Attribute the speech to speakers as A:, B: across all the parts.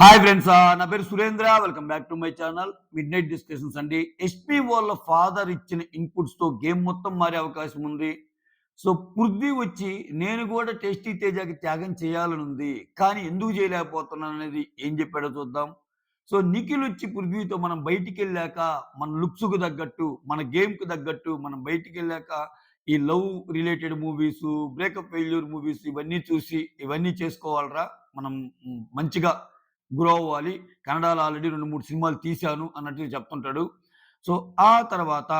A: Hi friends, నా పేరు Surendra. Welcome back to my channel mid night discussions అండి. SP వాళ్ళ ఫాదర్ ఇచ్చిన ఇన్పుట్స్తో గేమ్ మొత్తం మారే అవకాశం ఉంది. సో పృథ్వీ వచ్చి నేను కూడా టేస్టీ తేజాకి త్యాగం చేయాలని ఉంది, కానీ ఎందుకు చేయలేకపోతున్నాను అనేది ఏం చెప్పాడో చూద్దాం. సో నిఖిల్ వచ్చి పృథ్వీతో మనం బయటికి వెళ్ళాక మన లుక్స్కు తగ్గట్టు, మన గేమ్కి తగ్గట్టు మనం బయటికి వెళ్ళాక ఈ love related movies, breakup failure movies ఇవన్నీ చూసి ఇవన్నీ చేసుకోవాలరా, మనం మంచిగా గ్రో అవ్వాలి. కన్నడలో ఆల్రెడీ 2, 3 సినిమాలు తీశాను అన్నట్టుగా చెప్తుంటాడు. సో, ఆ తర్వాత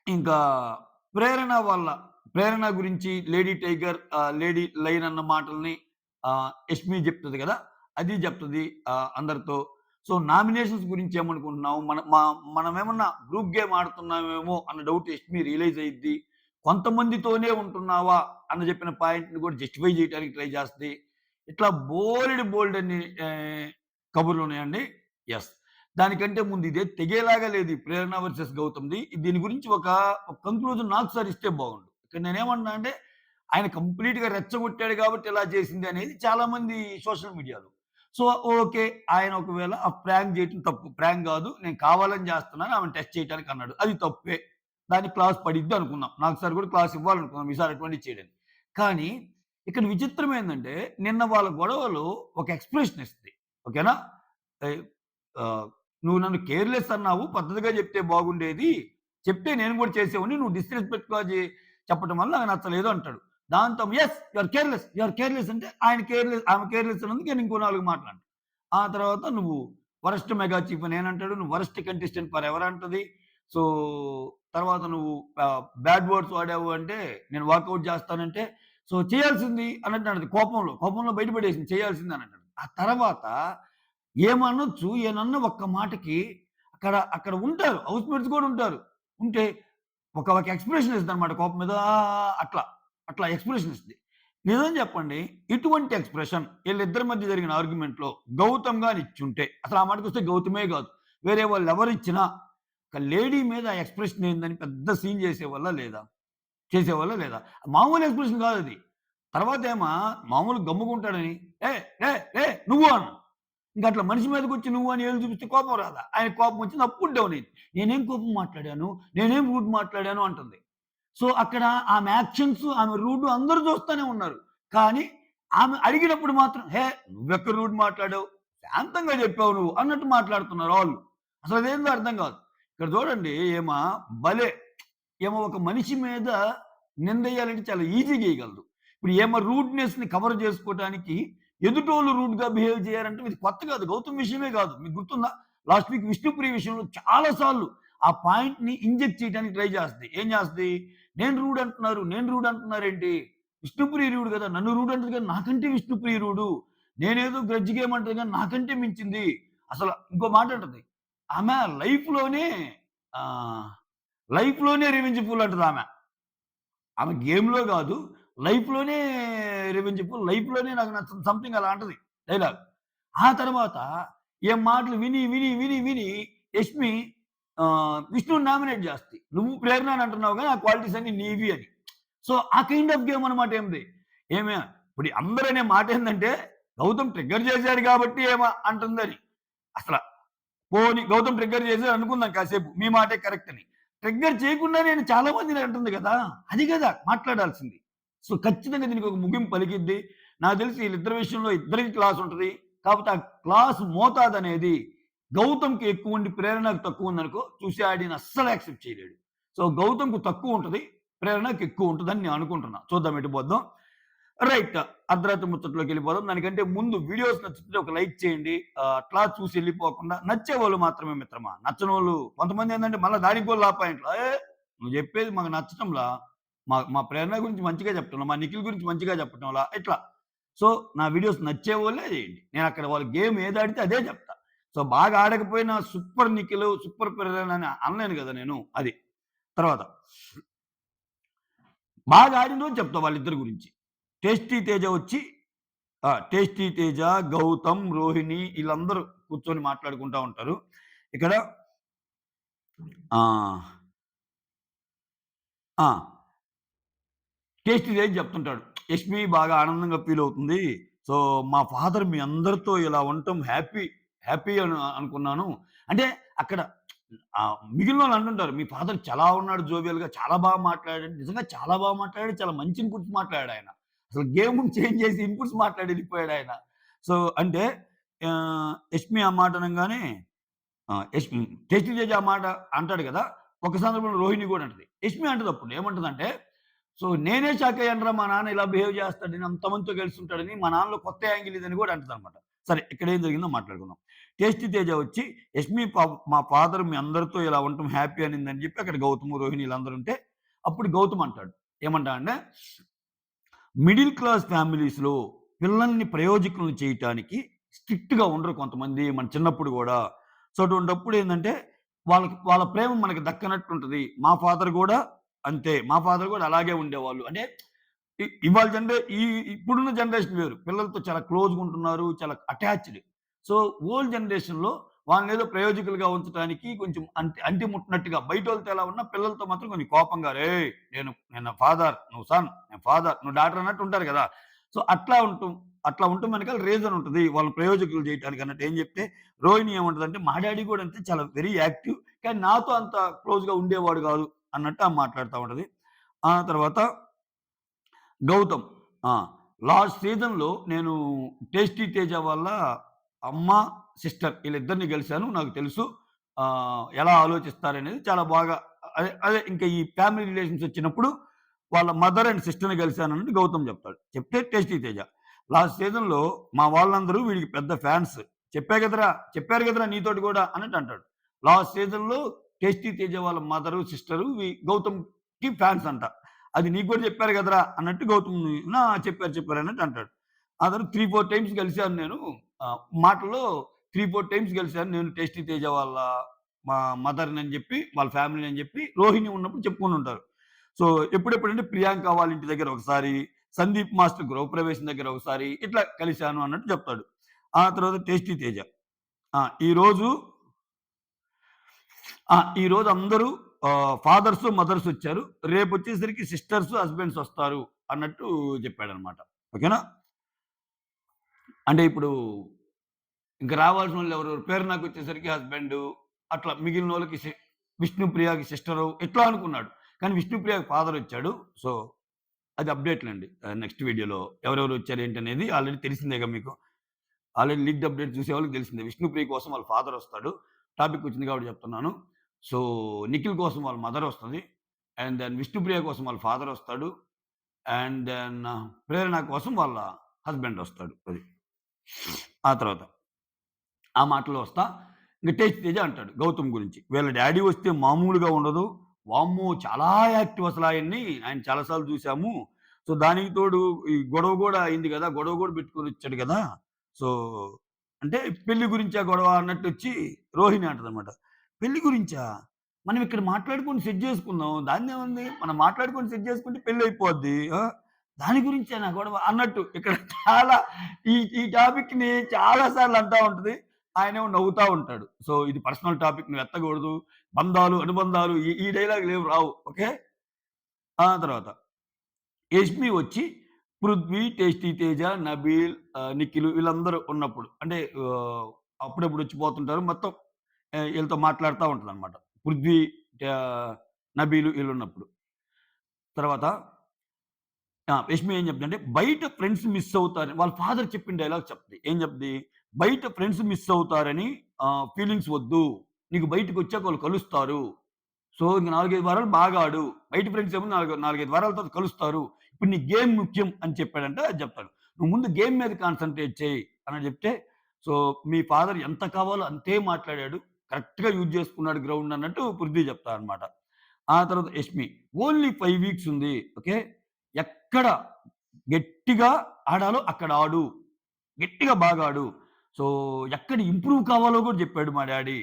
A: ఇంకా ప్రేరణ గురించి లేడీ టైగర్, లేడీ లయన్ అన్న మాటల్ని యష్మి చెప్తది గదా! అది చెప్తది అందరితో. సో, నామినేషన్స్ గురించి ఏమనుకుంటున్నావు? మనమేమన్నా గ్రూప్ గేమ్ ఆడుతున్నామేమో అన్న డౌట్ యష్మి రియలైజ్ అయ్యిద్ది. కొంతమందితోనే ఉంటున్నావా అన్న చెప్పిన పాయింట్‌ని కూడా జస్టిఫై చేయడానికి ట్రై చేస్తది. ఇట్లా బోలెడన్ని కబుర్లున్నాయండి. యెస్. దానికంటే ముందు ఇదే తెగేలాగా లేదు ఈ 'ప్రేరణ వర్సెస్ గౌతమ్‌ది'. దీని గురించి ఒక కంక్లూజన్ నాకు సార్ ఇస్తే బాగుండు. ఇక్కడ నేనేమన్నా అంటే, ఆయన కంప్లీట్‌గా రెచ్చగొట్టాడు కాబట్టి ఇలా చేసింది అనేది చాలామంది సోషల్ మీడియాలో. So, okay. ఆయన ఒకవేళ ఆ ప్రాంక్ చేయటం తప్పు. ప్రాంక్ గాదు. నేను కావాలని చేస్తున్నాను. ఆమెను టెస్ట్ చేయడానికి అన్నాడు. అది తప్పే. దానికి క్లాస్ పడిద్ది అనుకున్నాం. నాకు సార్ కూడా క్లాస్ ఇవ్వాలనుకున్నాం ఈసారి అటువంటివి చేయడానికి. కానీ ఇక్కడ విచిత్రం ఏందంటే, నిన్న వాళ్ళ గొడవలో ఒక ఎక్స్‌ప్రెషన్ ఇస్తది. ఓకేనా? ఏయ్ ఆహ్, "నువ్వు నన్ను కేర్‌లెస్ అన్నావు. పద్ధతిగా చెప్తే బాగుండేది. చెప్తే నేను కూడా చేసేవాడిని. నువ్వు డిస్‌రెస్పెక్ట్‌గా చెప్పడం వల్ల నాకు నచ్చలేదు" అంటాడు. దాంతో "yes. You are careless. You are careless" అంటే ఆయన కేర్‌లెస్, ఆమె కేర్‌లెస్ అన్నందుకు నేను ఇంకో 4 మాటలు అంటా. ఆ తర్వాత "నువ్వు వరస్ట్ మెగా చీఫ్" అని నేనంటాడు. "నువ్వు వరస్ట్ కంటెస్టెంట్ ఫర్ ఎవర్" అంటది. సో, తర్వాత "నువ్వు బ్యాడ్ వర్డ్స్ వాడావు" అంటే, "నేను వాకౌట్ చేస్తానంటే" సో చేయాల్సింది అన్నట్టు అంటది కోపంలో బయటపడేసింది చేయాల్సింది అని అంటాడు. ఆ తర్వాత ఏమనొచ్చు, ఏనన్న ఒక్క మాటకి అక్కడ ఉంటారు. హౌస్‌మేట్స్ కూడా ఉంటారు. ఉంటే ఒక ఎక్స్‌ప్రెషన్ ఇస్తదనమాట కోపం మీద. అట్లా ఎక్స్‌ప్రెషన్ ఇస్తది. నిజం చెప్పండి, ఇటువంటి ఎక్స్‌ప్రెషన్ ఈళ్ళిద్దరి మధ్య జరిగిన ఆర్గ్యుమెంట్‌లో గౌతమ్ గాని ఇచ్చుంటే, అసలు ఆ మాటకొస్తే గౌతమే కాదు, వేరే వాళ్ళెవరిచ్చినా ఒక లేడీ మీద ఆ ఎక్స్‌ప్రెషన్ ఏందని పెద్ద సీన్ చేసేవాళ్ళా లేదా? మామూలు ఎక్స్‌ప్రెషన్ కాదది. తర్వాతేమో మామూలుగా గమ్ముకుంటాడని "ఏయ్! ఏయ్! ఏయ్! నువ్వు" అన్నా. ఇంకట్లా మనిషి మీదకొచ్చి నువ్వు అని ఏళ్ళు చూపిస్తే కోపం రాదా? ఆయనకి కోపం వచ్చింది, అప్పుడు డౌన్ అయింది. నేనేం కోపం మాట్లాడాను? నేనేం రూడ్ మాట్లాడాను అంటుంది. సో, అక్కడ ఆమె యాక్షన్స్, ఆమె రూడ్ అందరూ చూస్తూనే ఉన్నారు. కానీ ఆమె అడిగినప్పుడు మాత్రం నువ్వెక్కడ రూడ్ మాట్లాడావు? శాంతంగా చెప్పావు నువ్వు అన్నట్టు మాట్లాడుతున్నారు ఆళ్ళు. అసలదేందో అర్థం కాదు. ఇక్కడ చూడండి భలే ఒక మనిషి మీద నిందెయ్యాలంటే చాలా ఈజీగా ఎయగలదు. ఇప్పుడు రూడ్‌నెస్‌ని కవర్ చేసుకోవటానికి ఎదుటోళ్ళు రూడ్‌గా బిహేవ్ చేయారంటే ఇది కొత్త కాదు. గౌతమ్ విషయమే కాదు. మీకు గుర్తుందా? లాస్ట్ వీక్ విష్ణుప్రియ విషయంలో చాలా సార్లు ఆ పాయింట్‌ని ఇంజెక్ట్ చేయడానికి ట్రై చేస్తది. ఏం చేస్తది? నేను రూడ్ అంటున్నారేంటి? విష్ణుప్రియ రూడ్ కదా! నన్ను రూడ్ అంటది కానీ నాకంటే విష్ణుప్రియ రూడు. నేనేదో గ్రడ్జ్ గేమ్ అంటది గానీ నాకంటే మించింది. అసల ఇంకో మాట అంటది. ఆమె ఆహ్, లైఫ్‌లోనే రివెంజ్‌ఫుల్ అంటదామె. ఆమె గేమ్‌లో గాదు, లైఫ్‌లోనే రివెంజ్‌ఫుల్, లైఫ్‌లోనే నాకు నచ్చదు సంథింగ్ అలా అంటది డైలాగ్. ఆ తర్వాత మాటలు విని యష్మి విష్ణుని నామినేట్ జేస్తది. నువ్వు ప్రేరణని అంటున్నావు గానీ, ఆ క్వాలిటీస్ అన్నీ నీవి అని. సో, ఆ కైండ్ ఆఫ్ గేమ్ అన్నమాట ఏంది. ఏమే ఇప్పుడు అందరనే మాటేందంటే, గౌతమ్ ట్రిగ్గర్ చేశాడు గాబట్టి అంటుందని. అసల పోనీ గౌతమ్ ట్రిగ్గర్ చేసాడు అనుకుందాం కాసేపు. మీ మాటే కరెక్ట్ అని. ట్రిగ్గర్ చేయకుండా నేను చాలా మందిని అంటుంది గదా! అది గదా మాట్లాడాల్సింది. సో, ఖచ్చితంగా దీనికి ఒక ముగింపు పలికిద్ది. నాకు తెలిసి వీళ్ళిద్దరి విషయంలో ఇద్దరికి క్లాస్ ఉంటది. కాపోతే ఆ క్లాస్ మోతాదనేది గౌతమ్‌కి ఎక్కువుండి, ప్రేరణకు తక్కువుందనుకో, చూసే ఆడియన్స్ అస్సలు యాక్సెప్ట్ చేయలేడు. సో, గౌతమ్‌కు తక్కువుంటది. ప్రేరణకి ఎక్కువుంటదని నేను అనుకుంటున్నా. చూద్దాం ఎటు పోద్దాం. రైట్. అర్ధరాత్రి ముచ్చట్లోకెళ్ళిపోదాం. దానికంటే ముందు వీడియోస్ నచ్చుతుంటే ఒక లైక్ చేయండి. అట్లా చూసి ఎళ్ళిపోకుండా నచ్చేవాళ్ళు మాత్రమే మిత్రమా. నచ్చనోళ్ళు కొంతమందేందంటే మళ్ళా దానికి కూడా లా పాయింట్లు. నువ్వు చెప్పేది మాకు నచ్చటంలా. మా మా ప్రేరణ గురించి మంచిగా చెప్తున్నావు. మా నిఖిల్ గురించి మంచిగా చెప్పటంలా ఇట్లా. సో, నా వీడియోస్ నచ్చేవోళ్ళే చేయండి. నేనక్కడ వాళ్ళు గేమ్ ఏదాడితే అదే చెప్తా. సో, బాగా ఆడకపోయినా సూపర్ నిఖిల్, సూపర్ ప్రేరణ అని అనలేను గదా నేను. అది. తర్వాత బాగా ఆడిన రోజు చెప్తా వాళ్ళిద్దరి గురించి. టేస్టీ తేజ వచ్చి 'టేస్టీ తేజ', 'గౌతమ్', 'రోహిణి' ఈళ్ళందరూ కూర్చొని మాట్లాడుకుంటా ఉంటారు. ఇక్కడ ఆహ్, ఆ! 'టేస్టీ తేజ' చెప్తుంటాడు. 'యష్మి బాగా ఆనందంగా ఫీల్ అవుతుంది. సో, మా ఫాదర్ మీ అందరితో ఇలా ఉండటం హ్యాపీ అని అనుకున్నాను. అంటే అక్కడ మిగిలినోళ్ళు అంటుంటారు, "మీ ఫాదర్ చాలా ఉన్నాడు జోవియల్‌గా, చాలా బాగా మాట్లాడాడు." నిజంగా చాలా బాగా మాట్లాడాడు. చాలా మంచి ఇన్‌పుట్స్ మాట్లాడాడాయన. అసలు గేమ్‌ని చేంజ్ చేసి ఇన్‌పుట్స్ మాట్లాడి ఎళ్ళిపోయాడాయన. సో, అంటే 'యష్మి' ఆ మాట అనంగానే హ్మ్. 'టేస్టీ తేజ' ఆ మాట అంటాడు గదా! ఒక సందర్భంలో రోహిణి గూడా అంటది. 'యష్మి' అంటదప్పుడు ఏమంటదంటే, సో, నేనే షాక్ అయ్యానురా మా నాన్న ఇలా బిహేవ్ చేస్తాడని, అంతమందితో కలిసుంటాడని, మా నాన్నలో కొత్త యాంగిల్ ఇదని గూడా అంటదనమాట. సరే ఇక్కడేం జరిగిందో మాట్లాడుకుందాం. 'టేస్టీ తేజ' వచ్చి యష్మి మా ఫాదర్ మీ అందరితో ఇలా ఉండటం హ్యాపీ అనిందని జెప్పి అక్కడ గౌతము, రోహిణి ఈళ్ళందరూ ఉంటే, అప్పుడు గౌతమ్ అంటాడు. ఏమంటాడంటే, మిడిల్ క్లాస్ ఫ్యామిలీస్‌లో పిల్లల్ని ప్రయోజకులను చేయటానికి స్ట్రిక్ట్‌గా ఉండరు కొంతమంది మన చిన్నప్పుడు గూడా. సో, అటువంటప్పుడు ఏందంటే, వాళ్ళ ప్రేమ మనకు దక్కనట్టుంటది. మా ఫాదర్ గూడా అంతే. మా ఫాదర్ గూడా అలాగే ఉండేవాళ్ళు. అంటే ఇవాళ ఇప్పుడున్న జనరేషన్ వేరు. పిల్లలతో చాలా క్లోజ్‌గా ఉంటున్నారు. చాలా అటాచ్డ్. సో, ఓల్డ్ జనరేషన్‌లో వాళ్ళనేదో ప్రయోజకులుగా ఉంచటానికి కొంచెం అంటి ముట్టనట్టుగా బయటోళ్ళతో ఎలా ఉన్నా పిల్లలతో మాత్రం కొంచెం కోపంగా "రేయ్! నేను ఫాదర్, నువ్వు సన్, నేను ఫాదర్, నువ్వు డాటర్" అన్నట్టు ఉంటారు గదా! సో, అట్లా ఉండటం వెనకాల రీజన్ ఉంటది. వాళ్ళని ప్రయోజకులు చేయటానికి అన్నట్టు ఏం చెప్తే, రోహిణి ఏమంటదంటే, "మా డ్యాడీ గూడా అంతే చాలా వెరీ యాక్టివ్. కానీ నాతో అంత క్లోజ్‌గా ఉండేవాడు గాదు" అన్నట్టు ఆమె మాట్లాడుతా ఉంటది. ఆ తర్వాత గౌతమ్. ఆ! లాస్ట్ సీజన్‌లో నేను 'టేస్టీ తేజ' వాళ్ళ అమ్మ, సిస్టర్ ఈళ్ళిద్దరిని గలిసాను. నాకు తెలుసు. ఎలా ఆలోచిస్తారనేది చాలా బాగా అదే ఇంకా ఈ ఫ్యామిలీ రిలేషన్స్ వచ్చినప్పుడు వాళ్ళ మదర్ అండ్ సిస్టర్‌ని కలిసానన్నట్టు గౌతమ్ చెప్తాడు. చెప్తే 'టేస్టీ తేజ' లాస్ట్ సీజన్‌లో మా వాళ్ళందరూ వీడికి పెద్ద ఫ్యాన్స్. చెప్పారు గదరా నీతోటి గూడా అన్నట్టు అంటాడు. లాస్ట్ సీజన్‌లో 'టేస్టీ తేజ' వాళ్ళ మదరు, సిస్టరు గౌతమ్‌కి ఫ్యాన్స్ అంట. అది నీకు కూడా చెప్పారు కదరా! అన్నట్టు గౌతమ్ చెప్పారు అన్నట్టు అంటాడు. ఆ తర్వాత 3, 4 టైమ్స్ కలిసాను నేను. మాటల్లో 3, 4 టైమ్స్ కలిసాను నేను 'టేస్టీ తేజ' వాళ్ళ మా మదర్‌నని జెప్పి, వాళ్ళ ఫ్యామిలీనని జెప్పి, రోహిణి ఉన్నప్పుడు చెప్పుకొనుంటారు. సో, ఎప్పుడెప్పుడంటే ప్రియాంక వాళ్ళ ఇంటి దగ్గర ఒకసారి, సందీప్ మాస్టర్ గృహప్రవేశం దగ్గర ఒకసారి, ఇట్లా కలిసాను అన్నట్టు చెప్తాడు. ఆ తర్వాత 'టేస్టీ తేజ' ఆ! ఈరోజు ఈరోజు అందరూ ఫాదర్స్, మదర్స్ వచ్చారు. రేపొచ్చేసరికి సిస్టర్స్, హస్బాండ్స్ వస్తారు అన్నట్టు జెప్పాడనమాట. ఓకేనా? అంటే ఇప్పుడు ఇంక రావాల్సినోళ్ళు ఎవరెవరు పేరు నాకొచ్చేసరికి హస్బాండు, అట్లా మిగిలినోళ్ళకి విష్ణుప్రియకి సిస్టరు ఇట్లా అనుకున్నాడు. కానీ విష్ణుప్రియకి ఫాదరొచ్చాడు. సో, అది అప్‌డేట్‌లండి. నెక్స్ట్ వీడియోలో ఎవరెవరు వచ్చారు ఏంటనేది ఆల్రెడీ తెలిసిందేగా మీకు. ఆల్రెడీ లీక్డ్ అప్‌డేట్ చూసేవాళ్ళకి తెలిసిందే. విష్ణుప్రియ కోసం వాళ్ళ ఫాదరొస్తాడు. టాపిక్ వచ్చింది కాబట్టి చెప్తున్నాను. సో, నిఖిల్ కోసం వాళ్ళ మదరొస్తది. అండ్ దెన్ విష్ణుప్రియ కోసం వాళ్ళ ఫాదరొస్తాడు. అండ్ దెన్ ప్రేరణ కోసం వాళ్ళ హస్బెండొస్తాడు. అది. ఆ తర్వాత ఆ మాటలో వస్తా. ఇంక 'టేస్ట్ తేజ' అంటాడు గౌతమ్ గురించి. వీళ్ళ డ్యాడీ వస్తే మామూలుగా ఉండదు. వామ్మో! చాలా యాక్టివ్ అసలాయన్ని. ఆయన చాలా సార్లు చూసాము. సో, దానికి తోడు ఈ గొడవ గూడా అయింది గదా! గొడవ గూడా పెట్టుకొనొచ్చాడు గదా! సో, అంటే పెళ్లి గురించా గొడవ అన్నట్టొచ్చి రోహిణి అంటదనమాట. పెళ్లి గురించా? మనం ఇక్కడ మాట్లాడుకొని సెట్ జేసుకుందాం. దానిదేముంది? మనం మాట్లాడుకొని సెట్ జేసుకుంటే పెళ్లయిపోద్ది. దాని గురించేనా గొడవ? అన్నట్టు ఇక్కడ చాలా ఈ టాపిక్‌ని చాలా సార్లు అంటా ఉంటది. ఆయనేమో నవ్వుతా ఉంటాడు. సో, ఇది పర్సనల్ టాపిక్ నువ్వు ఎత్తకూడదు. బంధాలు, అనుబంధాలు ఈ డైలాగులేమి రావు. ఓకే. తర్వాత 'యష్మి' వచ్చి పృథ్వీ, 'టేస్టీ తేజ', నబీల్, నిఖిల్ వీళ్ళందరూ ఉన్నప్పుడు అంటే అప్పుడప్పుడు వచ్చి పోతుంటారు. మొత్తం ఈళ్ళతో మాట్లాడుతా ఉంటదనమాట. పృథ్వీ, నబీలు ఈళ్ళున్నప్పుడు. తర్వాత 'యష్మి' ఏం చెప్తుందంటే బయట ఫ్రెండ్స్ మిస్ అవుతారని వాళ్ళ ఫాదర్ చెప్పిన డైలాగ్ చెప్తది. ఏం చెప్తది? బయట ఫ్రెండ్స్ మిస్ అవుతారని ఫీలింగ్స్ వద్దు. నీకు బయటికొచ్చాక వాళ్ళు కలుస్తారు. సో, ఇంక 4, 5 వారాలు బాగా ఆడు. బయట ఫ్రెండ్స్ ఏమో 4, 5 వారాల తర్వాత కలుస్తారు. ఇప్పుడు నీ గేమ్ ముఖ్యం అని చెప్పాడంటే అది చెప్తాడు. నువ్వు ముందు గేమ్ మీద కాన్సంట్రేట్ చెయి అని చెప్తే, సో, మీ ఫాదర్ ఎంత కావాలో అంతే మాట్లాడాడు. కరెక్ట్‌గా యూజ్ చేసుకున్నాడు గ్రౌండ్ అన్నట్టు పృథ్వీ చెప్తాడనమాట. ఆ తర్వాత యష్మి ఓన్లీ 5 వీక్స్ ఉంది. ఓకే. ఎక్కడ గట్టిగా ఆడాలో అక్కడ ఆడు. గట్టిగా బాగా ఆడు. సో, ఎక్కడ ఇంప్రూవ్ కావాలో కూడా చెప్పాడు మా డ్యాడీ.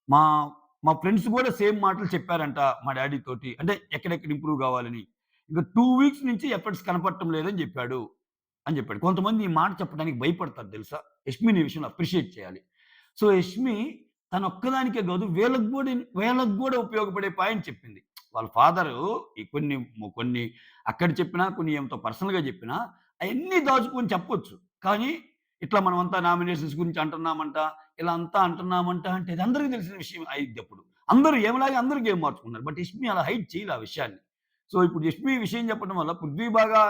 A: మా మా ఫ్రెండ్స్ గూడా సేమ్ మాటలు చెప్పారంట మా డ్యాడీ తోటి. అంటే ఎక్కడెక్కడ ఇంప్రూవ్ గావాలని. ఇంక 2 వీక్స్ నుంచి ఎఫర్ట్స్ కనపడటం లేదని జెప్పాడు. అని జెప్పాడు. కొంతమంది ఈ మాట చెప్పడానికి భయపడతారు తెలుసా? యష్మిని ఈ విషయంలో అప్రిషియేట్ చేయాలి. సో, యష్మి తనొక్కదానికే గాదు వీళ్ళకి గూడా ఉపయోగపడే పాయింట్ చెప్పింది. వాళ్ళ ఫాదరు ఈ కొన్ని అక్కడ చెప్పినా, కొన్ని ఈమెతో పర్సనల్‌గా జెప్పినా అయన్నీ దాచుకొని చెప్పొచ్చు. కానీ ఇట్లా మనమంతా నామినేషన్స్ గురించి అంటున్నామంట, ఇలా అంతా అంటున్నామంట అంటే ఇది అందరికి తెలిసిన విషయం అయిద్దప్పుడు. అందరూ ఏమలాగే అందరూ గేమ్ మార్చుకున్నారు. బట్ యష్మి అలా హైడ్ చేయలే ఆ విషయాన్ని. సో, ఇప్పుడు యష్మి విషయం చెప్పడం వల్ల పృథ్వీ బాగా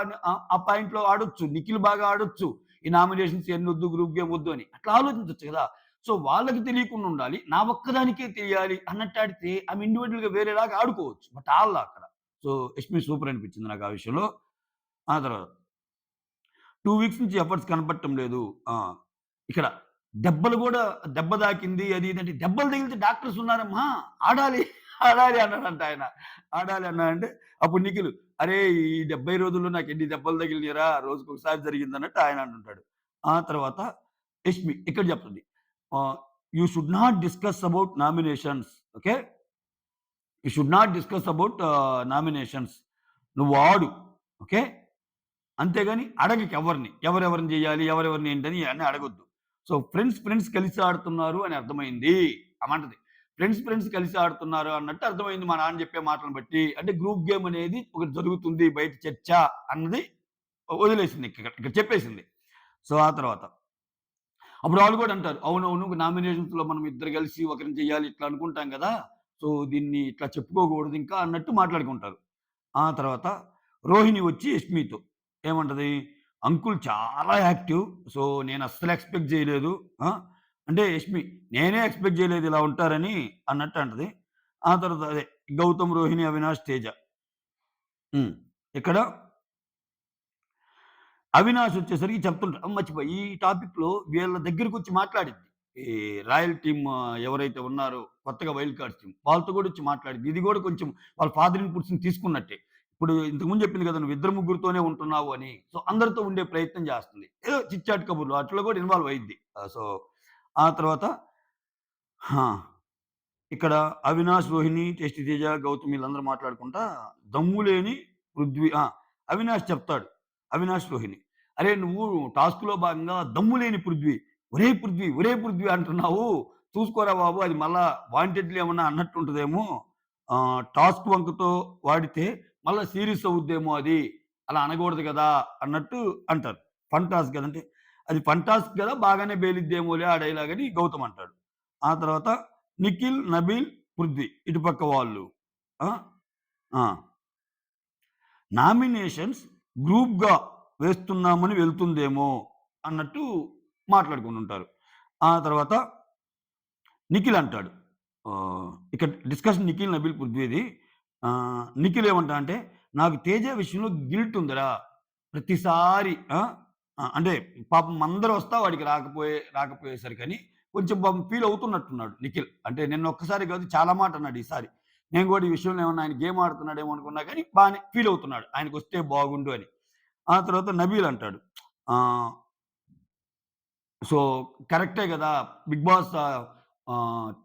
A: ఆ పాయింట్‌లో ఆడొచ్చు. నిఖిల్ బాగా ఆడొచ్చు. ఈ నామినేషన్స్ ఇయన్నొద్దు, గ్రూప్ గేమ్ వద్దు అని. అట్లా ఆలోచించొచ్చు కదా! సో, వాళ్ళకి తెలియకుండా ఉండాలి. నా ఒక్కదానికే తెలియాలి అన్నట్టు ఆడితే ఆమె ఇండివిడ్యుయల్‌గా వేరేలాగా ఆడుకోవచ్చు. బట్ ఆడలా అక్కడ. సో, యష్మి సూపర్ అనిపించింది నాకు ఆ విషయంలో. ఆ తర్వాత 2 వీక్స్ నుంచి ఎఫర్ట్స్ కనపడటం లేదు. ఆ! ఇక్కడ దెబ్బలు గూడా దెబ్బ తాకింది అది ఇది అంటే దెబ్బలు తగిలితే డాక్టర్స్ ఉన్నారమ్మా! ఆడాలి, ఆడాలి అన్నాడంట ఆయన. ఆడాలి అన్నాడంటే అప్పుడు నిఖిల్ అరేయ్! ఈ 70 రోజుల్లో నాకు ఎన్ని దెబ్బలు తగిలినియిరా రోజుకొకసారి జరిగిందన్నట్టు ఆయన అంటుంటాడు. ఆ తర్వాత యష్మి ఇక్కడ చెప్తుంది. ఆహ్, you should not discuss about nominations. Okay. You should not discuss about nominations. నువ్వు ఆడు. ఓకే. అంతేగాని అడగకు ఎవరిని. ఎవరెవరిని జేయాలి, ఎవరెవరిని ఏంటని ఇయన్నీ అడగొద్దు. సో, ఫ్రెండ్స్ కలిసి ఆడుతున్నారు అని అర్థమైంది. ఆమంటది. ఫ్రెండ్స్ కలిసి ఆడుతున్నారు అన్నట్టు అర్థమైంది మా నాన్న చెప్పే మాటలను బట్టి. అంటే గ్రూప్ గేమ్ అనేది ఒకటి జరుగుతుంది బయట చర్చ అన్నది వదిలేసింది ఇక్కడ చెప్పేసింది. సో, ఆ తర్వాత అప్పుడు వాళ్ళు గూడా అంటారు. అవునవును నామినేషన్స్‌లో మనం ఇద్దరు కలిసి ఒకరిని చేయాలి ఇట్లా అనుకుంటాం గదా! సో, దీన్ని ఇట్లా చెప్పుకోకూడదు ఇంకా అన్నట్టు మాట్లాడుకుంటారు. ఆ తర్వాత రోహిణి వచ్చి యష్మితో ఏమంటది? అంకుల్ చాలా యాక్టివ్. సో, నేనస్సలు ఎక్స్‌పెక్ట్ జేయలేదు. ఆ! అంటే యష్మి నేనే ఎక్స్‌పెక్ట్ జేయలేదు ఇలా ఉంటారని అన్నట్టు అంటది. ఆ తర్వాత అదే గౌతమ్, రోహిణి, అవినాష్, తేజ. హ్మ్. ఇక్కడ అవినాష్ వచ్చేసరికి చెప్తుంటా మర్చిపోయి ఈ టాపిక్‌లో వీళ్ళ దగ్గరికొచ్చి మాట్లాడిద్ది. ఈ రాయల్ టీమ్ ఎవరైతే ఉన్నారో కొత్తగా వైల్డ్ కార్డ్స్ టీమ్ వాళ్ళతో గూడా వచ్చి మాట్లాడిద్ది. ఇది గూడా కొంచెం వాళ్ళ ఫాదర్ ఇన్‌పుట్స్‌ని తీసుకున్నట్టే. ఇప్పుడు ఇంతకుముందు చెప్పింది కదా! నువ్వు ఇద్దరు ముగ్గురితోనే ఉంటున్నావు అని. సో, అందరితో ఉండే ప్రయత్నం చేస్తుంది. ఏదో చిట్ చాట్ కబుర్లు అట్లా గూడా ఇన్వాల్వ్ అయ్యిద్ది. సో, ఆ తర్వాత ఆ! ఇక్కడ అవినాష్, రోహిణి, టేస్టీ తేజ, గౌతమ్ వీళ్ళందరూ మాట్లాడుకుంటా దమ్ము లేని పృథ్వీ అవినాష్ చెప్తాడు. అవినాష్, రోహిణి. "అరేయ్! నువ్వు టాస్క్‌లో భాగంగా దమ్ము లేని పృథ్వీ. ఒరేయ్ పృథ్వీ, ఒరేయ్ పృథ్వీ అంటున్నావు. చూసుకోరా బాబు అది మళ్ళా వాంటెడ్‌లీ ఏమన్నా అన్నట్టుంటదేమో. టాస్క్ వంకతో వాడితే మళ్ళా సీరియస్ అవుద్దేమో అది. అలా అనకూడదు గదా!" అన్నట్టు అంటారు. ఫన్ టాస్క్ గదంటే, అది ఫన్ టాస్క్ గదా! బాగానే పేలిద్దేమోలే ఆ డైలాగ్ అని గౌతమ్ అంటాడు. ఆ తర్వాత నిఖిల్, నబీల్, పృథ్వీ ఇటుపక్క వాళ్ళు. ఆ! ఆ! నామినేషన్స్ గ్రూప్‌గా వేస్తున్నామని వెళ్తుందేమో అన్నట్టు మాట్లాడుకొనుంటారు. ఆ తర్వాత నిఖిల్ అంటాడు. ఇక్కడ డిస్కషన్ నిఖిల్, నబీల్, పృథ్వీది. నిఖిల్ ఏమంటాడంటే, "నాకు తేజ విషయంలో గిల్ట్ ఉందిరా. ప్రతిసారి అంటే పాపం అందరూ వస్తా వాడికి రాకపోయేసరికని కొంచెం పాపం ఫీల్ అవుతున్నట్టున్నాడు నిఖిల్. అంటే నిన్న ఒక్కసారి కాదు చాలా మాట అన్నాడు ఈసారి. నేను కూడా ఈ విషయంలో ఏమన్నా ఆయన గేమ్ ఆడుతున్నాడేమో అనుకున్నా కానీ బానే ఫీల్ అవుతున్నాడు. ఆయనకొస్తే బాగుండు అని." ఆ తర్వాత నబీల్ అంటాడు. ఆహ్, సో, కరెక్టే గదా! బిగ్ బాస్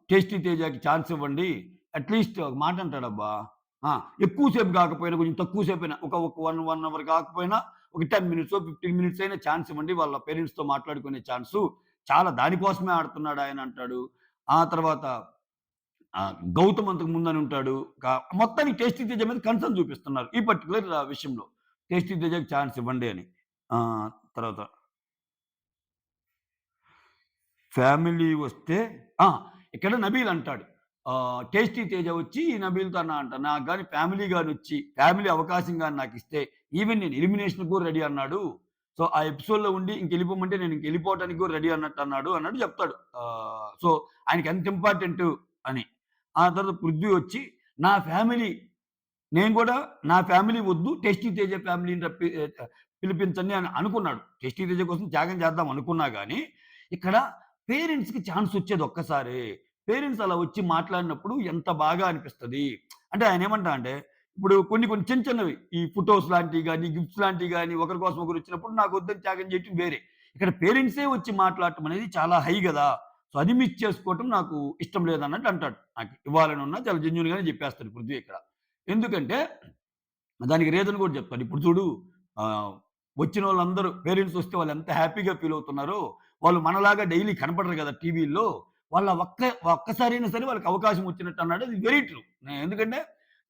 A: 'టేస్టీ తేజా'కి ఛాన్స్ ఇవ్వండి. అట్‌లీస్ట్ ఒక మాట అంటాడబ్బా! ఆ! ఎక్కువ సేపు కాకపోయినా కొంచెం తక్కువ సేపైనా ఒక 1 అవర్ కాకపోయినా ఒక 10 మినిట్సో, 15 మినిట్స్ అయినా ఛాన్స్ ఇవ్వండి. వాళ్ళ పేరెంట్స్‌తో మాట్లాడుకునే ఛాన్సు. చాలా దానికోసమే ఆడుతున్నాడాయన అంటాడు. ఆ తర్వాత గౌతమ్ అంతకు ముందని ఉంటాడు. మొత్తానికి 'టేస్టీ తేజ' మీద కన్సర్న్ చూపిస్తున్నారు. ఈ పర్టిక్యులర్ విషయంలో. 'టేస్టీ తేజ'కి ఛాన్స్ ఇవ్వండి అని. తర్వాత ఫ్యామిలీ వస్తే ఆ! ఇక్కడ నబీల్ అంటాడు. 'టేస్టీ తేజ' వచ్చి నబీల్‌తో అంట. నాకు గాని ఫ్యామిలీ గానొచ్చి, ఫ్యామిలీ అవకాశం గాని నాకిస్తే ఈవెన్ నేను ఎలిమినేషన్‌కి కూడా రెడీ అన్నాడు. సో, ఆ ఎపిసోడ్‌లో ఉండి ఇంకెళ్ళిపోమంటే నేను ఇంకెళ్ళిపోవటానికి కూడా రెడీ అన్నట్టు చెప్తాడు. సో, ఆయనకి ఎంత ఇంపార్టెంటు అని. ఆ తర్వాత పృథ్వీ వచ్చి నా ఫ్యామిలీ నేను గూడా నా ఫ్యామిలీ వద్దు. 'టేస్టీ తేజ' ఫ్యామిలీని పిలిపించండి అని అనుకున్నాడు. 'టేస్టీ తేజ' కోసం త్యాగం చేద్దాం అనుకున్నా గాని, ఇక్కడ పేరెంట్స్‌కి ఛాన్స్ వచ్చేది ఒక్కసారే. పేరెంట్స్ అలా వచ్చి మాట్లాడినప్పుడు ఎంత బాగా అనిపిస్తది. అంటే ఆయనేమంటాడంటే, ఇప్పుడు కొన్ని చిన్న చిన్నవి ఈ ఫోటోస్ లాంటివి గాని, గిఫ్ట్స్ లాంటివి గాని ఒకరి కోసం ఒకరు వచ్చినప్పుడు నాకొద్దని త్యాగం చేయటం వేరే. ఇక్కడ పేరెంట్సే వచ్చి మాట్లాడటం అనేది చాలా హై గదా! సో, అది మిస్ చేసుకోవటం నాకు ఇష్టం లేదన్నట్టు అంటాడు. నాకు ఇవ్వాలని ఉన్నా చాలా జెన్యూన్‌గానే చెప్పేస్తాడు పృథ్వీ ఇక్కడ. ఎందుకంటే దానికి రీజన్ కూడా చెప్తాడు. ఇప్పుడు చూడు ఆహ్, వచ్చినోళ్ళందరూ పేరెంట్స్ వస్తే వాళ్ళెంత హ్యాపీగా ఫీల్ అవుతున్నారో, వాళ్ళు మనలాగా డైలీ కనపడరు కదా టీవీల్లో. వాళ్ళ ఒక్కసారైనా సరే వాళ్ళకి అవకాశం వచ్చినట్టు అన్నాడు. అది వెరీ ట్రూ. ఎందుకంటే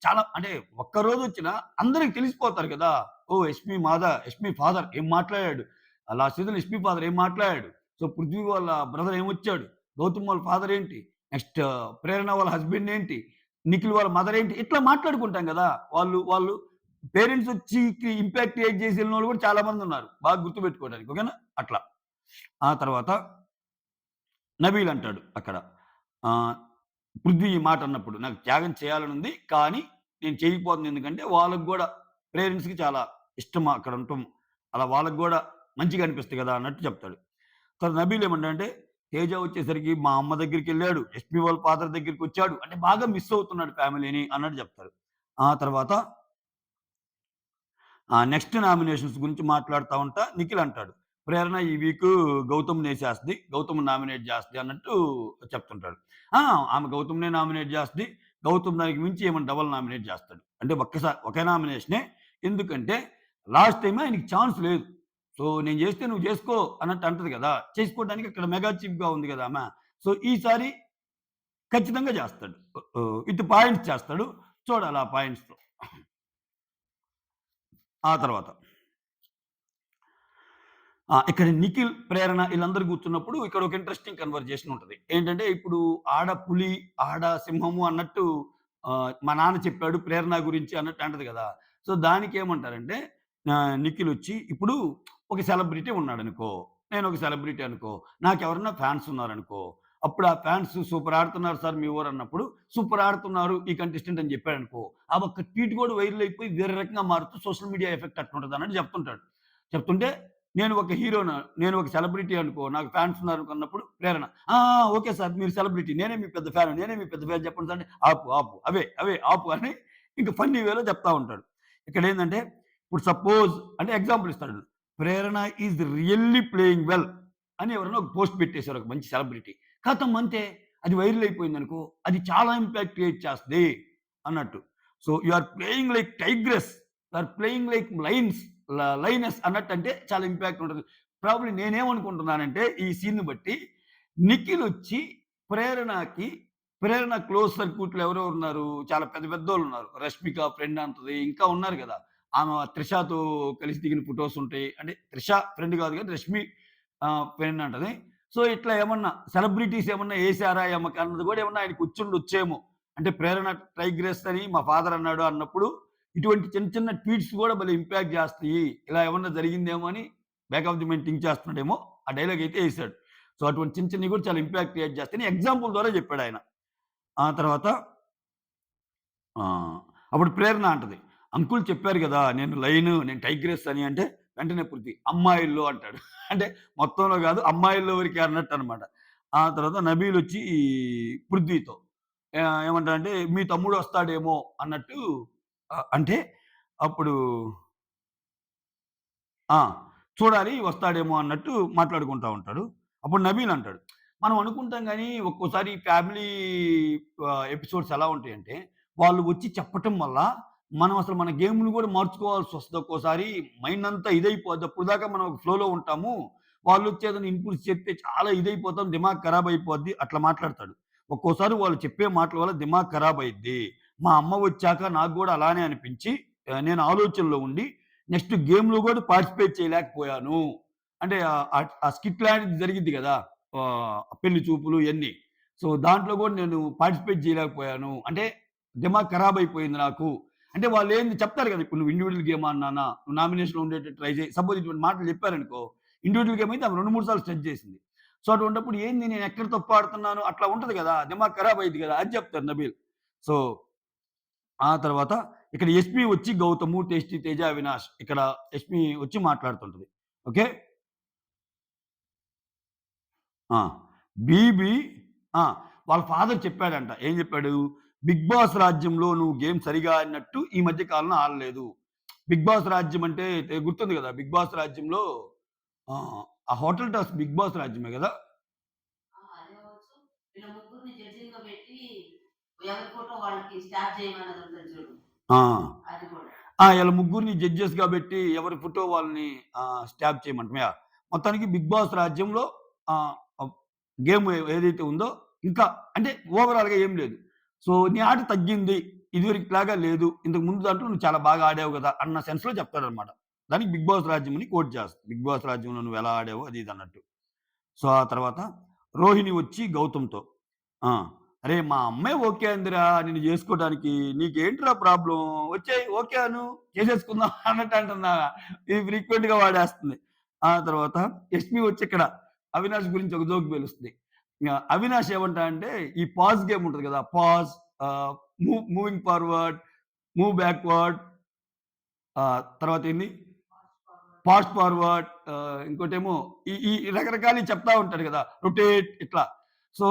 A: చాలా అంటే ఒక్కరోజొచ్చినా అందరికి తెలిసిపోతారు కదా! ఓహ్! యష్మి ఫాదర్ ఏం మాట్లాడాడు. లాస్ట్ సీజన్‌లో ఎస్‌పీ ఫాదర్ ఏం మాట్లాడాడు? సో, పృథ్వీ వాళ్ళ బ్రదర్ ఏమొచ్చాడు? గౌతమ్ వాళ్ళ ఫాదర్ ఏంటి? నెక్స్ట్ ప్రేరణ వాళ్ళ హస్బెండ్ ఏంటి? నిఖిల్ వాళ్ళ మదర్ ఏంటి? ఇట్లా మాట్లాడుకుంటాం గదా! వాళ్ళు పేరెంట్స్ వచ్చి ఇంపాక్ట్ క్రియేట్ చేసి ఎళ్ళినోళ్ళు కూడా చాలా మందున్నారు. బాగా గుర్తుపెట్టుకోవడానికి. ఓకేనా? అట్లా. ఆ తర్వాత నబీల్ అంటాడు అక్కడ. ఆహ్, పృథ్వీ ఈ మాట అన్నప్పుడు నాకు త్యాగం చేయాలనుంది. కానీ నేను చేయకపోతున్నాను. ఎందుకంటే వాళ్ళకి గూడా పేరెంట్స్‌కి చాలా ఇష్టం అక్కడ ఉండటం. అలా వాళ్ళకి గూడా మంచిగా అనిపిస్తది గదా! అన్నట్టు చెప్తాడు. తర్వాత నబీల్ ఏమంటాడంటే, తేజ వచ్చేసరికి మా అమ్మ దగ్గరికెళ్ళాడు. ఎస్‌పీ వాళ్ళ ఫాదర్ దగ్గరికొచ్చాడు. అంటే బాగా మిస్ అవుతున్నాడు ఫ్యామిలీని అన్నట్టు చెప్తాడు. ఆ తర్వాత నెక్స్ట్ నామినేషన్స్ గురించి మాట్లాడుతా ఉంటా నిఖిల్ అంటాడు. ప్రేరణ ఈ వీకు గౌతమ్‌నేసేస్తది. గౌతమ్‌ని నామినేట్ చేస్తది అన్నట్టు చెప్తుంటాడు. ఆ! ఆమె గౌతమ్‌నే నామినేట్ చేస్తది. గౌతమ్ దానికి మించి ఏమన్నా డబుల్ నామినేట్ చేస్తాడు. అంటే ఒకే నామినేషనే. ఎందుకంటే లాస్ట్ టైమ్ ఆయనకి ఛాన్స్ లేదు. సో, నేను చేస్తే నువ్వు చేసుకో అన్నట్టు అంటది కదా! చేసుకోవడానికి అక్కడ మెగా చీఫ్‌గా ఉంది కదా ఆమె. సో, ఈసారి ఖచ్చితంగా చేస్తాడు. విత్ పాయింట్స్ చేస్తాడు. చూడాలి ఆ పాయింట్స్‌తో. ఆ తర్వాత ఇక్కడ నిఖిల్, ప్రేరణ ఈళ్ళందరూ కూర్చున్నప్పుడు ఇక్కడ ఒక ఇంట్రెస్టింగ్ కన్వర్జేషన్ ఉంటది. ఏంటంటే ఇప్పుడు ఆడ పులి, ఆడ సింహము అన్నట్టు మా నాన్న చెప్పాడు ప్రేరణ గురించి అన్నట్టు అంటది కదా! సో, దానికేమంటారంటే నిఖిలొచ్చి ఇప్పుడు ఒక సెలబ్రిటీ ఉన్నాడనుకో, నేనొక సెలబ్రిటీ అనుకో, నాకెవరన్నా ఫ్యాన్స్ ఉన్నారనుకో, అప్పుడు ఆ ఫ్యాన్స్ సూపర్ ఆడుతున్నారు సార్ మీ ఊరన్నప్పుడు, సూపర్ ఆడుతున్నారు ఈ కంటెస్టెంట్ అని చెప్పాడనుకో, ఆ ఒక్క ట్వీట్ కూడా వైరల్ అయిపోయి వేరే రకంగా మారుతూ సోషల్ మీడియా ఎఫెక్ట్ అట్లుంటదన్నట్టు చెప్తుంటాడు. చెప్తుంటే నేను ఒక హీరోను, నేను ఒక సెలబ్రిటీ అనుకో, నాకు ఫ్యాన్స్ ఉన్నారనుకున్నప్పుడు ప్రేరణ. "ఆ! ఆ! ఓకే సార్ మీరు సెలబ్రిటీ. నేనే మీ పెద్ద ఫ్యాను. నేనే మీ పెద్ద ఫ్యాన్ చెప్పండి సార్" అంటే, "ఆపు, ఆపు. అవే ఆపు" అని ఇంక ఫన్నీ వేలో చెప్తా ఉంటాడు. ఇక్కడేందంటే, ఇప్పుడు సపోజ్ అంటే ఎగ్జాంపుల్ ఇస్తాడు. "ప్రేరణ ఈజ్ రియల్లీ ప్లేయింగ్ వెల్" అని ఎవరైనా ఒక పోస్ట్ పెట్టేసారు ఒక మంచి సెలబ్రిటీ. ఖతం అంతే. అది వైరల్ అయిపోయిందనుకో, అది చాలా ఇంపాక్ట్ క్రియేట్ చేస్తది అన్నట్టు. So, you are playing like tigress. You are playing like lioness అన్నట్టంటే చాలా ఇంపాక్ట్ ఉంటది. ప్రాబబ్లీ నేనేమనుకుంటున్నానంటే ఈ సీన్‌ని బట్టి నిఖిలొచ్చి ప్రేరణకి ప్రేరణ క్లోజ్ సర్క్యూట్‌లో ఎవరెవరు ఉన్నారు? చాలా పెద్ద పెద్దోళ్ళున్నారు. 'రష్మిక' ఫ్రెండ్ అంటది. ఇంకా ఉన్నారు గదా! ఆమె 'త్రిషతో' కలిసి దిగిన ఫోటోస్ ఉంటాయి. అంటే 'త్రిష' ఫ్రెండ్ గాదు గానీ 'రష్మి' ఫ్రెండ్ అంటది. సో, ఇట్లా ఏమన్నా సెలబ్రిటీస్ ఏమన్నా ఏసారా ఎమక అన్నది గూడా ఏమన్నా ఆయనకు వచ్చుండొచ్చేమో. అంటే 'ప్రేరణ టైగ్రెస్' అని మా ఫాదర్ అన్నాడు అన్నప్పుడు ఇటువంటి చిన్న చిన్న ట్వీట్స్ గూడా భలే ఇంపాక్ట్ జేస్తాయి. ఇలా ఏమన్నా జరిగిందేమో అని back of the mind think చేస్తున్నాడేమో. ఆ డైలాగ్ అయితే ఏసాడు. సో, అటువంటి చిన్న చిన్నవి గూడా చాలా ఇంపాక్ట్ క్రియేట్ చేస్తాయని ఎగ్జాంపుల్ ద్వారా జెప్పాడాయన. ఆ తర్వాత అప్పుడు ప్రేరణ అంటది. అంకుల్ చెప్పారు గదా! నేను టైగ్రెస్ అని అంటే వెంటనే పృథ్వీ అమ్మాయిల్లో అంటాడు. అంటే మొత్తంలో గాదు అమ్మాయిల్లో వరకే అన్నట్టనమాట. ఆ తర్వాత నబీలొచ్చి పృథ్వీతో ఏమంటాడంటే మీ తమ్ముడొస్తాడేమో అన్నట్టు అంటే అప్పుడు ఆ! చూడాలి వస్తాడేమో అన్నట్టు మాట్లాడుకుంటా ఉంటాడు. అప్పుడు నబీల్ అంటాడు. మనం అనుకుంటాం గానీ, ఒక్కోసారి ఫ్యామిలీ ఎపిసోడ్స్ ఎలా ఉంటాయంటే, వాళ్ళు వచ్చి చెప్పటం వల్ల, మనం అసలు మన గేమ్‌ని గూడా మార్చుకోవాల్సొస్తది ఒక్కోసారి. మైండ్ అంతా ఇదైపోద్ది. అప్పటిదాకా మనం ఒక ఫ్లోలో ఉంటాము. వాళ్ళొచ్చి ఏదైనా ఇన్పుట్స్ చెప్తే చాలా ఇదైపోతాం. దిమాగ్ ఖరాబ్ అయిపోద్ది. అట్లా మాట్లాడతాడు. ఒక్కోసారి వాళ్ళు చెప్పే మాటల వల్ల దిమాగ్ ఖరాబ్ అయిద్ది. మా అమ్మ వచ్చాక నాకు గూడా అలానే అనిపించి, నేను ఆలోచనలో ఉండి నెక్స్ట్ గేమ్‌లో గూడా పార్టిసిపేట్ చేయలేకపోయాను. అంటే ఆ స్కిట్ లాంటిది జరిగిద్ది గదా! పెళ్లి చూపులు ఇయన్నీ. సో, దాంట్లో గూడా నేను పార్టిసిపేట్ చేయలేకపోయాను. అంటే దిమాగ్ ఖరాబ్ అయిపోయింది నాకు. అంటే వాళ్ళేంది చెప్తారు గదా! ఇప్పుడు నువ్వు ఇండివిడ్యువల్ గేమ్ ఆడు నాన్న. నువ్వు నామినేషన్‌లో ఉండేటట్టు ట్రై చేయి. సపోజ్ ఇటువంటి మాటలు చెప్పారనుకో, ఇండివిడ్యువల్ గేమ్ అయితే ఆమె 2, 3 సార్లు స్ట్రెచ్ చేసింది. సో, అటువంటప్పుడు ఏంది నేను ఎక్కడ తప్పు ఆడుతున్నాను అట్లా ఉంటది గదా! దిమాగ్ ఖరాబ్ అయ్యిద్ది గదా! అది చెప్తారు నబీల్. సో ఆ తర్వాత ఇక్కడ ఎస్‌పీ వచ్చి గౌతము, టేస్టీ తేజ, అవినాష్ ఇక్కడ ఎస్‌పీ వచ్చి మాట్లాడుతుంటది. ఓకే. ఆ! బీబీ ఆ! వాళ్ళ ఫాదర్ చెప్పాడంట. ఏం చెప్పాడు? 'బిగ్ బాస్' రాజ్యంలో నువ్వు గేమ్ సరిగా ఆడినట్టు ఈ మధ్య కాలంలో ఆడలేదు. 'బిగ్ బాస్' రాజ్యం అంటే గుర్తుంది గదా! 'బిగ్ బాస్' రాజ్యంలో ఆ హోటల్ టాస్క్ 'బిగ్ బాస్' రాజ్యమే గదా!
B: ఆ! అది కావచ్చు. వీళ్ళ ముగ్గురిని జడ్జిలుగా పెట్టి ఎవరి ఫోటో వాళ్ళకి స్టాప్ చేయమన్నదుంటది చూడు.
A: ఆ!
B: అది కూడా.
A: ఈళ్ళ ముగ్గురిని జడ్జెస్‌గా బెట్టి ఎవరి ఫోటో వాళ్ళని స్టాప్ చేయమంటం. యాహ్! మొత్తానికి 'బిగ్ బాస్' రాజ్యంలో ఆహ్, ఆహ్, గేమ్ ఏదైతే ఉందో ఇంకా అంటే ఓవరాల్‌గా ఏం లేదు. సో, నీ ఆట తగ్గింది. ఇదివరకులాగా లేదు. ఇంతకు ముందు దాంట్లో నువ్వు చాలా బాగా ఆడావు గదా! అన్న సెన్స్‌లో చెప్తాడనమాట. దానికి 'బిగ్ బాస్ రాజ్యం'ని కోట్ చేస్తది. 'బిగ్ బాస్ రాజ్యంలో నువ్వెలా ఆడావో' అది ఇది అన్నట్టు. సో, ఆ తర్వాత రోహిణి వచ్చి గౌతమ్‌తో ఆ! "అరేయ్! మా అమ్మాయి ఓకే అందిరా నిన్ను జేసుకోవటానికి. నీకేంట్రా ప్రాబ్లమ్? వచ్చేయి ఓకే అను. చేసేసుకుందాం" అన్నట్టు అంటుందా. ఇది ఫ్రీక్వెంట్‌గా వాడేస్తుంది. ఆ తర్వాత యష్మి వచ్చి ఇక్కడ అవినాష్ గురించి ఒక జోక్ పేలుస్తుంది. అవినాష్ ఏమంటాడంటే ఈ పాజ్ గేమ్ ఉంటది గదా! Pause ah, moving forward, move backward తర్వాతేంది ఫాస్ట్ ఫార్వర్డ్ ఇంకోటేమో ఈ రకరకాలయి చెప్తా ఉంటాడు గదా! రొటేట్ ఇట్లా. సో,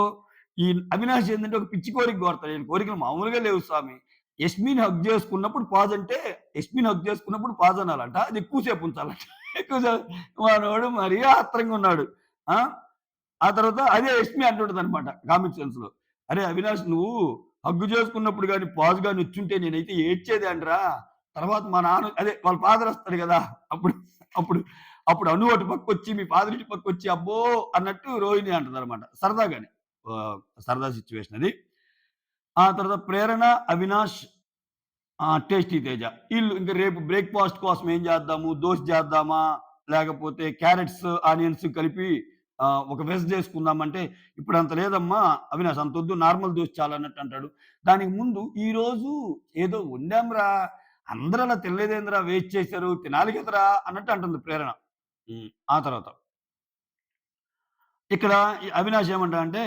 A: ఈ అవినాష్ ఏందంటే ఒక పిచ్చి కోరిక కోరతాడు. ఈయన కోరికలు మామూలుగా లేవు స్వామి. యస్మిన్‌ని హగ్ జేసుకున్నప్పుడు పాజ్ అంటే, యస్మిన్‌ని హగ్ జేసుకున్నప్పుడు పాజ్ అనాలంట. అది ఎక్కువ సేపు ఉంచాలంట. ఎక్కువ సేపు మనోడు మరీ ఆత్రంగా ఉన్నాడు. ఆ! ఆ తర్వాత అదే యష్మి అంటుంటదనమాట కామిక్ సెన్స్‌లో. "అరే అవినాష్ నువ్వు హగ్గు చేసుకున్నప్పుడు గాని, పాజ్ గాని వచ్చుంటే నేనైతే ఏడ్చేదాన్నిరా. తర్వాత మా నాన్న అదే వాళ్ళ ఫాదర్ వస్తాడు గదా! అప్పుడు అప్పుడు అప్పుడు అను అటు పక్కొచ్చి, మీ ఫాదర్ ఇటు పక్కొచ్చి అబ్బో! అన్నట్టు రోహిణి అంటదనమాట. సరదాగానే. సరదా సిట్యుయేషన్ అది. ఆ తర్వాత ప్రేరణ, అవినాష్ టేస్టీ తేజ. ఈళ్ళు ఇంక రేపు బ్రేక్‌ఫాస్ట్ కోసం ఏం చేద్దాము? దోస చేద్దామా? లేకపోతే క్యారట్స్, ఆనియన్స్ కలిపి ఒక వెజ్ చేసుకుందామంటే, "ఇప్పుడంత లేదమ్మా అవినాష్ అంతొద్దు నార్మల్ దోస చాలన్నట్టు" అంటాడు. దానికి ముందు "ఈరోజు ఏదో వండాంరా! అందరూ అలా తినలేదేందిరా వేస్ట్ చేశారు. తినాలి కదరా!" అన్నట్టు అంటుంది ప్రేరణ. ఆ తర్వాత ఇక్కడ ఈ అవినాష్ ఏమంటాడంటే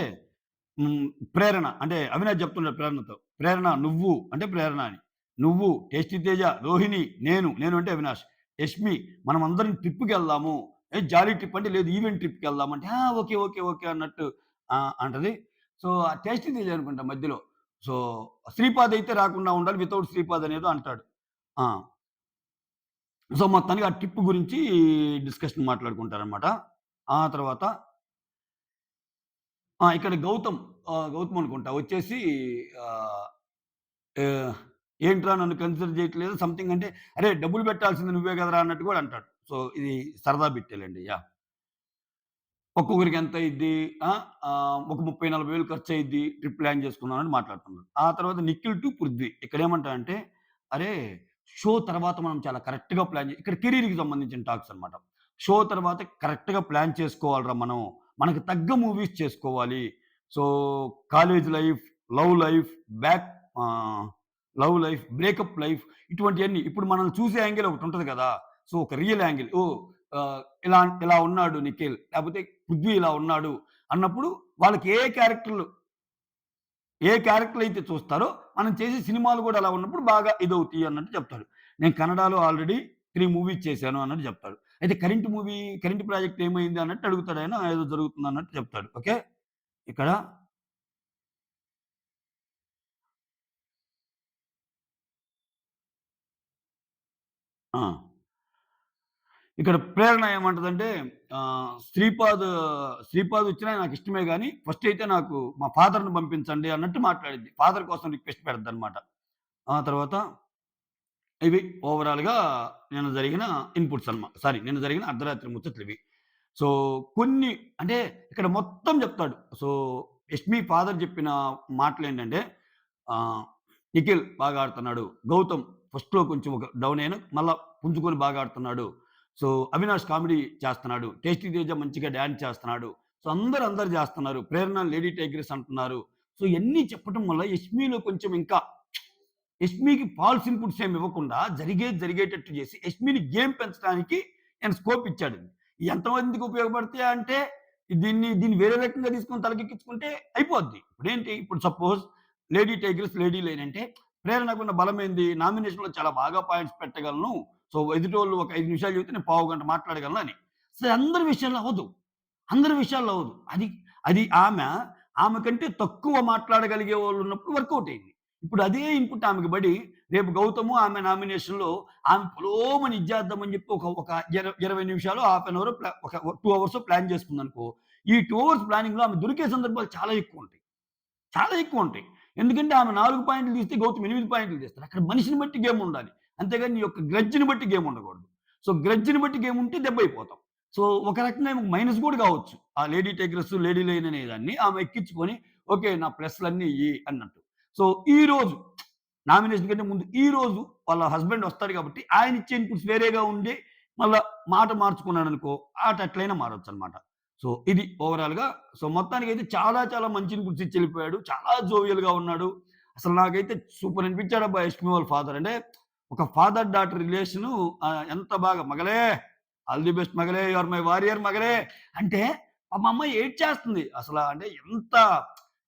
A: హ్మ్. ప్రేరణ అంటే అవినాష్ చెప్తున్నాడు ప్రేరణతో. "ప్రేరణ నువ్వు" అంటే ప్రేరణ అని. "నువ్వు, టేస్టీ తేజ, రోహిణి, నేను అంటే అవినాష్, యష్మి మనమందరం ట్రిప్‌కెళ్దాము. ఏ జాలీ ట్రిప్ అంటే లేదు ఈవెంట్ ట్రిప్‌కెళ్దాం" అంటే "ఆ! ఓకే. ఓకే. ఓకే" అన్నట్టు అంటది. సో, ఆ టేస్టీ తేజ అనుకుంటా మధ్యలో. సో, శ్రీపాద్ అయితే రాకుండా ఉండాలి. వితౌట్ శ్రీపాద్ అనేదో అంటాడు. ఆ! సో, మొత్తానికి ఆ ట్రిప్ గురించి డిస్కషన్ మాట్లాడుకుంటారనమాట. ఆ తర్వాత ఇక్కడ గౌతమ్ అనుకుంటా వచ్చేసి ఆహ్, ఆహ్, "ఏంట్రా నన్ను కన్సిడర్ చేయట్లేదు" సంథింగ్ అంటే, "అరేయ్! డబ్బులు పెట్టాల్సింది నువ్వే కదరా" అన్నట్టు కూడా అంటాడు. సో, ఇది సరదా బిట్టేలెండి. యాహ్! ఒక్కొక్కరికి ఎంతయిద్ది? ఒక 30, 40 వేలు ఖర్చయిద్ది. ట్రిప్ ప్లాన్ చేసుకుందాం అని మాట్లాడుతున్నారు. ఆ తర్వాత నిఖిల్ టు పృథ్వీ. ఇక్కడేమంటాడంటే, "అరే! షో తర్వాత మనం చాలా కరెక్ట్‌గా ప్లాన్ ఇక్కడ కెరీర్‌కి సంబంధించిన టాక్స్ అన్నమాట. షో తర్వాత కరెక్ట్‌గా ప్లాన్ చేసుకోవాలిరా మనం. మనకు తగ్గ మూవీస్ చేసుకోవాలి. So, college life, love life, back ఆహ్, లవ్ లైఫ్, బ్రేకప్ లైఫ్ ఇటువంటియన్నీ. ఇప్పుడు మనల్ని చూసే యాంగిల్ ఒకటుంటది కదా! సో, ఒక రియల్ యాంగిల్. ఇలా ఇలా ఉన్నాడు నిఖిల్. లేపోతే పృథ్వీ ఇలా ఉన్నాడు అన్నప్పుడు వాళ్ళకి ఏ క్యారెక్టర్‌లయితే చూస్తారో మనం చేసే సినిమాలు గూడా అలా ఉన్నప్పుడు బాగా ఇదవుతాయి అన్నట్టు చెప్తాడు. నేను కన్నడలో ఆల్రెడీ 3 మూవీస్ చేశాను అన్నట్టు చెప్తాడు. అయితే కరెంట్ ప్రాజెక్ట్ ఏమైంది అన్నట్టు అడుగుతాడాయన. ఏదో జరుగుతుందన్నట్టు చెప్తాడు. ఓకే. ఇక్కడ ఆ! ఇక్కడ ప్రేరణ ఏమంటదంటే శ్రీపాద్ వచ్చినా నాకిష్టమే గాని ఫస్ట్ అయితే నాకు మా ఫాదర్‌ని పంపించండి అన్నట్టు మాట్లాడిద్ది. ఫాదర్ కోసం రిక్వెస్ట్ పెడద్దనమాట. ఆ తర్వాత ఇవి ఓవరాల్‌గా నిన్న జరిగిన అర్ధరాత్రి ముచ్చట్లివి. సో, కొన్ని అంటే ఇక్కడ మొత్తం జెప్తాడు. సో, యష్మి ఫాదర్ జెప్పిన మాటలేంటంటే ఆహ్, నిఖిల్ బాగా ఆడుతున్నాడు. గౌతమ్ ఫస్ట్‌లో కొంచెం ఒక డౌన్ అయినా మళ్ళా పుంజుకొని బాగా ఆడుతున్నాడు. సో, అవినాష్ కామెడీ చేస్తున్నాడు. టేస్టీ తేజ మంచిగా డాన్స్ చేస్తున్నాడు. సో, అందరూ జేస్తున్నారు. ప్రేరణ లేడీ టైగ్రెస్ అంటున్నారు. సో, ఇయన్నీ చెప్పటం వల్ల యష్మిలో కొంచెం ఇంకా యష్మికి ఫాల్స్ ఇన్‌పుట్స్ ఏమి ఇవ్వకుండా జరిగేటట్టు చేసి యష్మిని గేమ్ పెంచడానికి ఆయన స్కోప్ ఇచ్చాడు. ఎంతమందికి ఉపయోగపడతాయి అంటే దీన్ని వేరే రకంగా తీసుకొని తలకెక్కించుకుంటే అయిపోద్ది. ఇప్పుడు suppose lady tigers, lady lion అంటే ప్రేరణకున్న బలమేంది? నామినేషన్‌లో చాలా బాగా పాయింట్స్ పెట్టగలను. సో, ఎదుటోళ్ళు ఒక 5 నిమిషాలు చెబితే నేను పావుగంట మాట్లాడగలను అని. సో, అందరి విషయాల్లో అవ్వదు. అందరి విషయాల్లో అవ్వదు. అది అది ఆమె కంటే తక్కువ మాట్లాడగలిగే వాళ్ళున్నప్పుడు వర్కౌట్ అయింది. ఇప్పుడు అదే ఇన్‌పుట్ ఆమెకి బడి రేపు గౌతము ఆమె నామినేషన్‌లో ఆమె పొలోమని ఇచ్చేద్దామని చెప్పి ఒక 20 నిమిషాలు, హాఫ్ అన్ అవరో ఒక 2 అవర్సో ప్లాన్ చేసుకుందనుకో, ఈ 2 అవర్స్ ప్లానింగ్‌లో ఆమె దొరికే సందర్భాలు చాలా ఎక్కువుంటాయి. చాలా ఎక్కువుంటాయి. ఎందుకంటే ఆమె 4 పాయింట్లు తీస్తే గౌతమ్ 8 పాయింట్లు తీస్తాడు. అక్కడ మనిషిని బట్టి గేమ్ ఉండాలి. అంతేగాని నీ యొక్క గ్రడ్జ్‌ని బట్టి గేమ్ ఉండకూడదు. సో, గ్రడ్జ్‌ని బట్టి గేమ్ ఉంటే దెబ్బైపోతాం. సో, ఒక రకంగా ఆమెకు మైనస్ గూడా గావచ్చు. ఆ లేడీ టైగ్రెస్, లేడీ లయన్ అనేదాన్ని ఆమె ఎక్కించుకొని ఓకే. నా ప్లస్‌లన్నీ ఇయ్యి అన్నట్టు. సో, ఈరోజు నామినేషన్ కంటే ముందు ఈరోజు వాళ్ళ హస్బెండ్ వస్తాడు కాబట్టి ఆయన ఇచ్చే ఇన్‌పుట్స్ వేరేగా ఉండి మళ్ళా మాట మార్చుకున్నాడనుకో ఆట ఎట్లైనా మారొచ్చనమాట. సో, ఇది ఓవరాల్‌గా. సో, మొత్తానికైతే చాలా చాలా మంచి ఇన్‌పుట్స్ ఇచ్చి ఎళ్ళిపోయాడు. చాలా జోవియల్‌గా ఉన్నాడు. అసలు నాకైతే సూపర్ అనిపించాడబ్బా! యష్మి వాళ్ళ ఫాదర్. అంటే ఒక ఫాదర్ డాటర్ రిలేషను ఎంత బాగా మగలే ఆల్ ది బెస్ట్ మగలే యూ ఆర్ మై వారియర్ మగలే అంటే పాపం అమ్మాయి ఏడ్చేస్తుంది. అంటే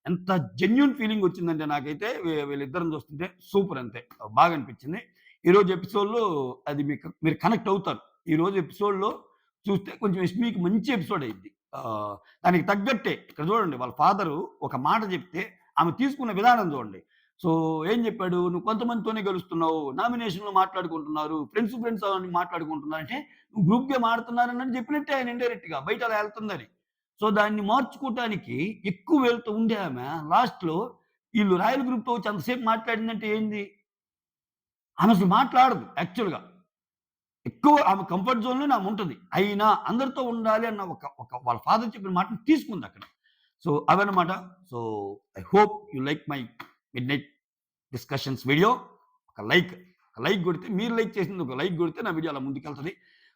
A: ఎంత జెన్యూన్ ఫీలింగ్ వచ్చిందంటే నాకైతే వీళ్ళిద్దరిని చూస్తుంటే సూపర్ అంతే. బాగా అనిపించింది. ఈరోజు ఎపిసోడ్‌లో అది మీరు కనెక్ట్ అవుతారు. ఈరోజు ఎపిసోడ్‌లో చూస్తే కొంచెం యష్మికి మంచి ఎపిసోడ్ అయ్యిద్ది. దానికి తగ్గట్టే ఇక్కడ చూడండి వాళ్ళ ఫాదరు ఒక మాట చెప్తే ఆమె తీసుకున్న విధానం చూడండి. సో, ఏం చెప్పాడు? "నువ్వు కొంతమందితోనే గెలుస్తున్నావు. నామినేషన్‌లో మాట్లాడుకుంటున్నారు. ఫ్రెండ్స్ అని మాట్లాడుకుంటున్నారు" అంటే నువ్వు గ్రూప్ గేమ్ ఆడుతున్నారన్నట్టు చెప్పినట్టే ఆయన ఇండైరెక్ట్‌గా బయట అలా ఎళ్తుందని. సో, దాన్ని మార్చుకోవటానికి ఎక్కువ వీళ్ళతో ఉండే ఆమె లాస్ట్‌లో ఈళ్ళు రాయల్ గ్రూప్‌తో వచ్చి అంతసేపు మాట్లాడిందంటే ఏంది? ఆమె అసలు మాట్లాడదు యాక్చువల్‌గా. ఎక్కువ ఆమె కంఫర్ట్ జోన్‌లోనే ఆమె ఉంటది. అయినా అందరితో ఉండాలి అన్న ఒక ఒక వాళ్ళ ఫాదర్ చెప్పిన మాటని తీసుకుందక్కడ. సో, అవన్నమాట. So, I hope you like my midnight discussions video. ఒక లైక్ కొడితే మీరు లైక్ చేసింది ఒక లైక్ కొడితే నా వీడియో అలా ముందుకెళ్తది.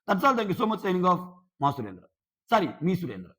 A: That's all. Thank you so much. Signing off మా సురేంద్ర. సారీ మీ సురేంద్ర.